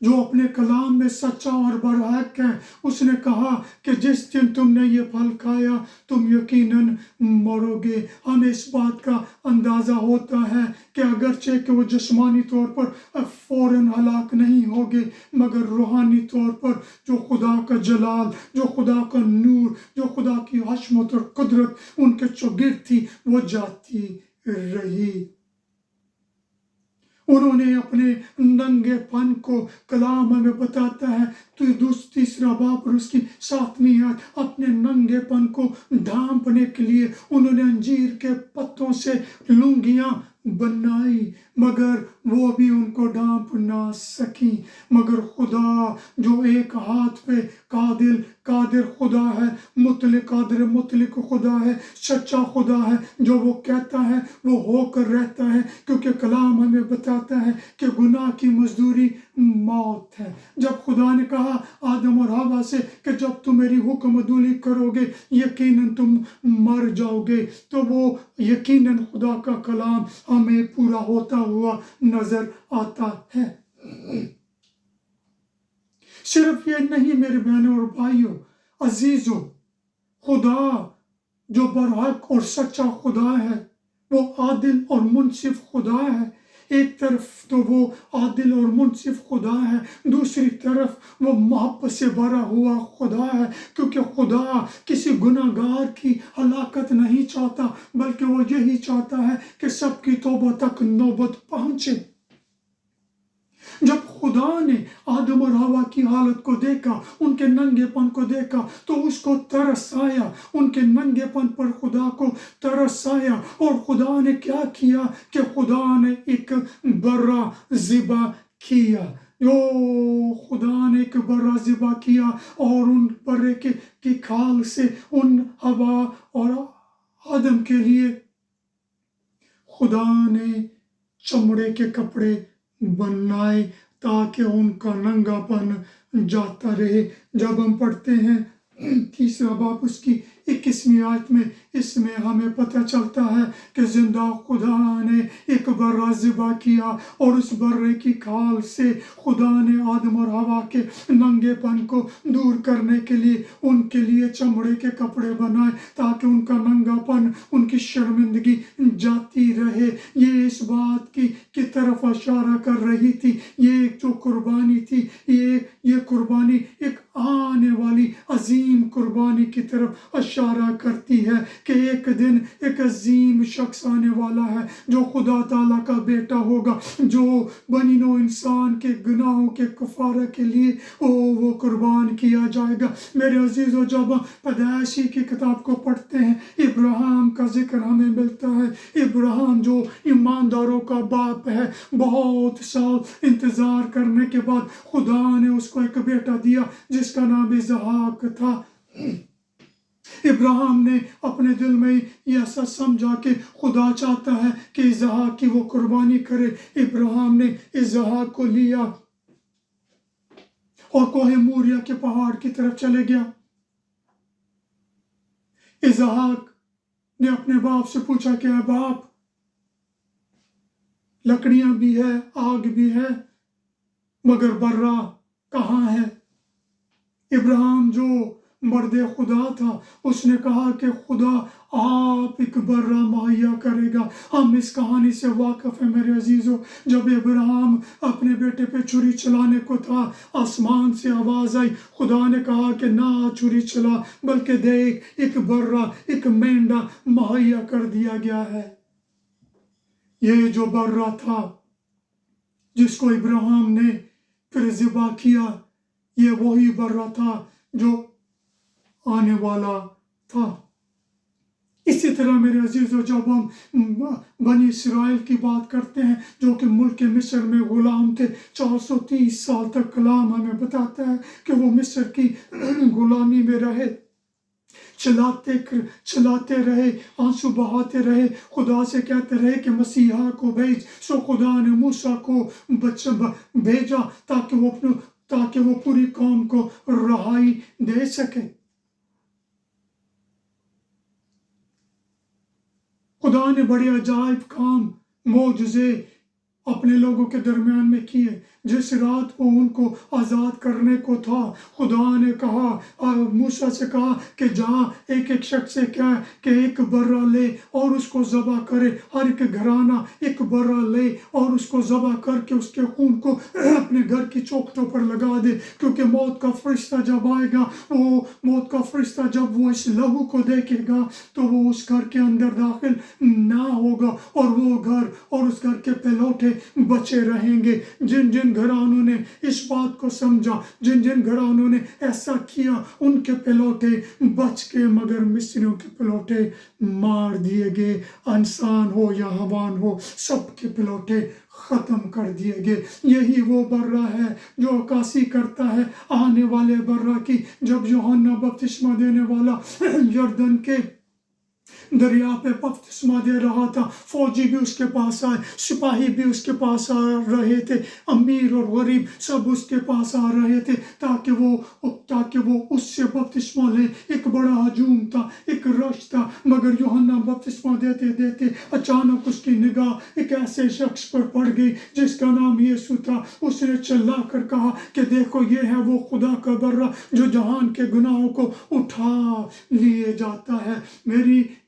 جو اپنے کلام میں سچا اور برحق ہے، اس نے کہا کہ جس دن تم نے یہ پھل کھایا تم یقیناً مرو گے۔ ہمیں اس بات کا اندازہ ہوتا ہے کہ اگرچہ کہ وہ جسمانی طور پر فوراً ہلاک نہیں ہوگے، مگر روحانی طور پر جو خدا کا جلال، جو خدا کا نور، جو خدا کی عظمت اور قدرت ان کے چوگرد تھی، وہ جاتی رہی۔ انہوں نے اپنے ننگے پن کو، کلام ہمیں بتاتا ہے تو تیسرا باب اور اس کی 7ویں آیت، اپنے ننگے پن کو ڈھانپنے کے لیے انہوں نے انجیر کے پتوں سے لنگیاں بنائی، مگر وہ بھی ان کو ڈھانپ نہ سکیں۔ مگر خدا جو ایک ہاتھ پہ قادر خدا ہے، مطلق خدا ہے، سچا خدا ہے، جو وہ کہتا ہے وہ ہو کر رہتا ہے، کیونکہ کلام ہمیں بتاتا ہے کہ گناہ کی مزدوری موت ہے۔ جب خدا نے کہا آدم اور حوا سے کہ جب تم میری حکم عدولی کرو گے یقیناً تم مر جاؤ گے، تو وہ یقیناً خدا کا کلام ہمیں پورا ہوتا ہوا نظر آتا ہے۔ صرف یہ نہیں میرے بہنوں اور بھائیوں، عزیزوں، خدا جو برحق اور سچا خدا ہے وہ عادل اور منصف خدا ہے۔ ایک طرف تو وہ عادل اور منصف خدا ہے، دوسری طرف وہ محبت سے بھرا ہوا خدا ہے، کیونکہ خدا کسی گناہ گار کی ہلاکت نہیں چاہتا، بلکہ وہ یہی چاہتا ہے کہ سب کی توبہ تک نوبت پہنچے۔ جب خدا نے آدم اور حوا کی حالت کو دیکھا، ان کے ننگے پن کو دیکھا، تو اس کو ترس آیا، ان کے ننگے پن پر خدا کو ترس آیا، اور خدا نے کیا کیا کہ خدا نے ایک برا ذبح کیا۔ خدا نے ایک برا ذبح کیا، اور ان برے کی کھال سے ان حوا اور آدم کے لیے خدا نے چمڑے کے کپڑے بنائے تاکہ ان کا ننگا پن جاتا رہے۔ جب ہم پڑھتے ہیں تیسرا باب اس کی 21ویں آیت میں، اس میں ہمیں پتہ چلتا ہے کہ زندہ خدا نے ایک برا ذبح کیا، اور اس برے کی کھال سے خدا نے آدم اور حوا کے ننگے پن کو دور کرنے کے لیے ان کے لیے چمڑے کے کپڑے بنائے تاکہ ان کا ننگا پن، ان کی شرمندگی جاتی رہے۔ یہ اس بات کی طرف اشارہ کر رہی تھی، یہ جو قربانی تھی، یہ قربانی ایک آنے والی عظیم قربانی کی طرف اشارہ کرتی ہے کہ ایک دن ایک عظیم شخص آنے والا ہے جو خدا تعالیٰ کا بیٹا ہوگا، جو بنی نوع انسان کے گناہوں کے کفارہ کے لیے وہ قربان کیا جائے گا۔ میرے عزیزو، جب پیدائشی کی کتاب کو پڑھتے ہیں، ابراہیم کا ذکر ہمیں ملتا ہے۔ ابراہیم جو ایمانداروں کا باپ ہے، بہت سال انتظار کرنے کے بعد خدا نے اس کو ایک بیٹا دیا جس کا نام اسحاق تھا۔ ابراہیم نے اپنے دل میں یہ ایسا سمجھا کہ خدا چاہتا ہے کہ اسحاق کی وہ قربانی کرے۔ ابراہیم نے اسحاق کو لیا اور کوہ موریا کے پہاڑ کی طرف چلے گیا۔ اسحاق نے اپنے باپ سے پوچھا کہ اے باپ، لکڑیاں بھی ہے، آگ بھی ہے، مگر برا کہاں ہے؟ ابراہیم جو مرد خدا تھا، اس نے کہا کہ خدا آپ ایک برا مہیا کرے گا۔ ہم اس کہانی سے واقف ہیں میرے عزیزو۔ جب ابراہیم اپنے بیٹے پہ چھری چلانے کو تھا، آسمان سے آواز آئی، خدا نے کہا کہ نہ چھری چلا، بلکہ دیکھ ایک برا، ایک مینڈا مہیا کر دیا گیا ہے۔ یہ جو برا تھا جس کو ابراہیم نے پھر ذبح کیا، یہ وہی برا تھا جو آنے والا تھا۔ اسی طرح میرے عزیزو، جب ہم بنی اسرائیل کی بات کرتے ہیں جو کہ ملک مصر میں غلام تھے 430 سال تک، کلام ہمیں بتاتا ہے کہ وہ مصر کی غلامی میں رہے، چلاتے رہے، آنسو بہاتے رہے، خدا سے کہتے رہے کہ مسیحا کو بھیج۔ سو خدا نے موسیٰ کو بھیجا تاکہ وہ پوری قوم کو رہائی دے سکے۔ خدا نے بڑے عجائب کام، معجزے اپنے لوگوں کے درمیان میں کیے۔ جس رات کو ان کو آزاد کرنے کو تھا، خدا نے کہا موسیٰ سے کہا کہ جا ایک ایک شخص سے کہا کہ ایک برہ لے اور اس کو ذبح کرے، ہر ایک گھرانہ ایک برہ لے اور اس کو ذبح کر کے اس کے خون کو اپنے گھر کی چوکھٹوں پر لگا دے، کیونکہ موت کا فرشتہ جب آئے گا، وہ موت کا فرشتہ جب وہ اس لہو کو دیکھے گا تو وہ اس گھر کے اندر داخل نہ ہوگا، اور وہ گھر اور اس گھر کے پلوٹے بچے رہیں گے۔ جن جن گھرانوں نے اس بات کو سمجھا، جن جن گھرانوں نے ایسا کیا، ان کے پلوٹے بچ کے، مگر مصریوں کے پلوٹے مار دیے گئے۔ انسان ہو یا حیوان ہو، سب کے پلوٹے ختم کر دیے گئے۔ یہی وہ برہ ہے جو عکاسی کرتا ہے آنے والے برہ کی۔ جب یوحنا بپتسمہ دینے والا یردن کے دریا پہ بپتسمہ دے رہا تھا، فوجی بھی اس کے پاس آئے، سپاہی بھی اس کے پاس آ رہے تھے، امیر اور غریب سب اس کے پاس آ رہے تھے تاکہ وہ اس سے بپتسمہ لے۔ ایک بڑا ہجوم تھا، ایک رش تھا، مگر یوحنا بپتسمہ دیتے دیتے اچانک اس کی نگاہ ایک ایسے شخص پر پڑ گئی جس کا نام یسوع تھا۔ اس نے چلا کر کہا کہ دیکھو، یہ ہے وہ خدا کا برہ جو جہان کے گناہوں کو اٹھا لیے جاتا ہے۔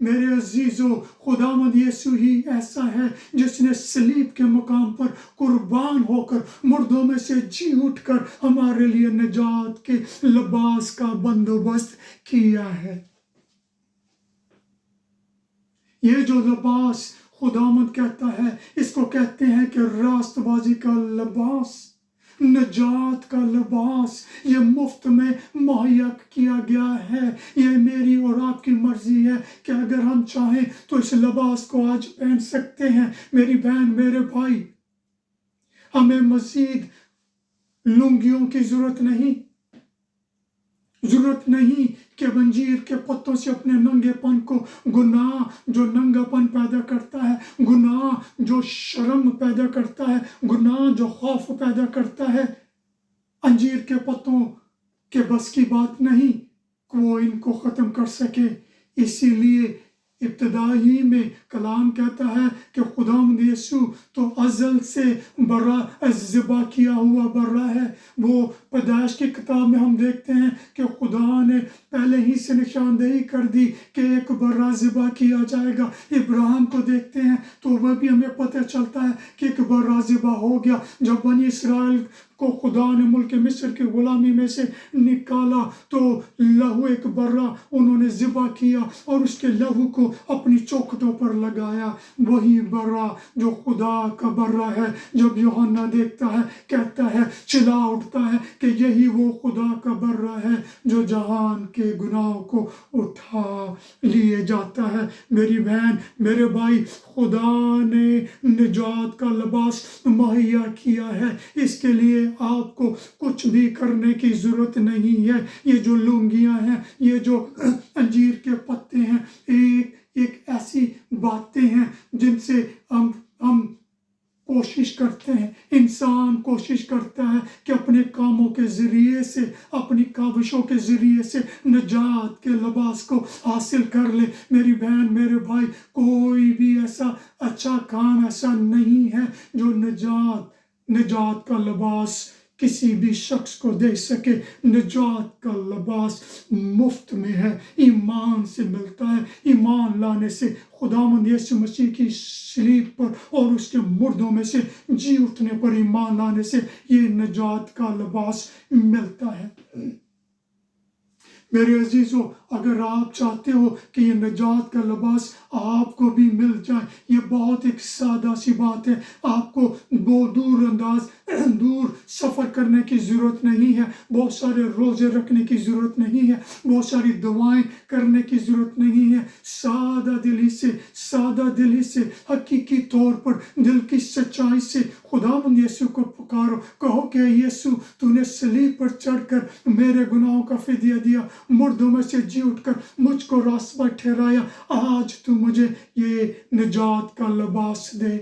میرے عزیزو، خداوند یسوع ہی ایسا ہے جس نے صلیب کے مقام پر قربان ہو کر مردوں میں سے جی اٹھ کر ہمارے لیے نجات کے لباس کا بندوبست کیا ہے۔ یہ جو لباس خداوند کہتا ہے، اس کو کہتے ہیں کہ راست بازی کا لباس، نجات کا لباس۔ یہ مفت میں مہیا کیا گیا ہے۔ یہ میری اور آپ کی مرضی ہے کہ اگر ہم چاہیں تو اس لباس کو آج پہن سکتے ہیں۔ میری بہن، میرے بھائی، ہمیں مزید لنگیوں کی ضرورت نہیں کہ انجیر کے پتوں سے اپنے ننگے پن کو، گناہ جو ننگا پن پیدا کرتا ہے، گناہ جو شرم پیدا کرتا ہے، گناہ جو خوف پیدا کرتا ہے، انجیر کے پتوں کے بس کی بات نہیں کہ وہ ان کو ختم کر سکے۔ اسی لیے ابتدائی میں کلام کہتا ہے کہ خداوند یسوع تو ازل سے ذبح کیا ہوا برہ ہے۔ وہ پیدائش کی کتاب میں ہم دیکھتے ہیں کہ خدا نے پہلے ہی سے نشاندہی کر دی کہ ایک برہ ذبح کیا جائے گا۔ ابراہیم کو دیکھتے ہیں تو وہ بھی ہمیں پتہ چلتا ہے کہ ایک برہ ذبح ہو گیا۔ جب بنی اسرائیل کو خدا نے ملک مصر کی غلامی میں سے نکالا تو لہو ایک برہ انہوں نے ذبح کیا اور اس کے لہو کو اپنی چوکھٹوں پر لگایا۔ وہی برہ جو خدا کا برہ ہے، جب یوحنا دیکھتا ہے کہتا ہے، چلا اٹھتا ہے کہ یہی وہ خدا کا برہ ہے جو جہان کے گناہوں کو اٹھا لیے جاتا ہے۔ میری بہن، میرے بھائی، خدا نے نجات کا لباس مہیا کیا ہے۔ اس کے لیے آپ کو کچھ بھی کرنے کی ضرورت نہیں ہے۔ یہ جو لنگیاں ہیں، یہ جو انجیر کے پتے ہیں، ایک ایسی باتیں ہیں جن سے ہم کوشش کرتے ہیں، انسان کوشش کرتا ہے کہ اپنے کاموں کے ذریعے سے، اپنی کاوشوں کے ذریعے سے نجات کے لباس کو حاصل کر لے۔ میری بہن، میرے بھائی، کوئی بھی ایسا اچھا کام ایسا نہیں ہے جو نجات کا لباس کسی بھی شخص کو دے سکے۔ نجات کا لباس مفت میں ہے، ایمان سے ملتا ہے۔ ایمان لانے سے، خداوند یسوع مسیح کی صلیب پر اور اس کے مردوں میں سے جی اٹھنے پر ایمان لانے سے یہ نجات کا لباس ملتا ہے۔ میرے عزیزو، اگر آپ چاہتے ہو کہ یہ نجات کا لباس آپ کو بھی مل جائے، یہ بہت ایک سادہ سی بات ہے۔ آپ کو بہت دور سفر کرنے کی ضرورت نہیں ہے، بہت سارے روزے رکھنے کی ضرورت نہیں ہے، بہت ساری دعائیں کرنے کی ضرورت نہیں ہے۔ سادہ دلی سے حقیقی طور پر دل کی سچائی سے خداوند یسوع کو پکارو، کہو کہ یسوع، تو نے صلیب پر چڑھ کر میرے گناہوں کا فدیہ دیا، مردوں میں سے جی اٹھ کر مجھ کو راستہ ٹھہرایا، آج تو مجھے یہ نجات کا لباس دے۔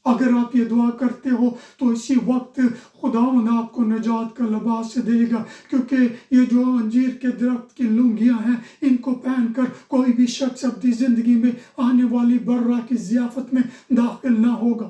اگر آپ یہ دعا کرتے ہو تو اسی وقت خداوند آپ کو نجات کا لباس دے گا، کیونکہ یہ جو انجیر کے درخت کی لنگیاں ہیں، ان کو پہن کر کوئی بھی شخص اپنی زندگی میں آنے والی برہ کی ضیافت میں داخل نہ ہوگا۔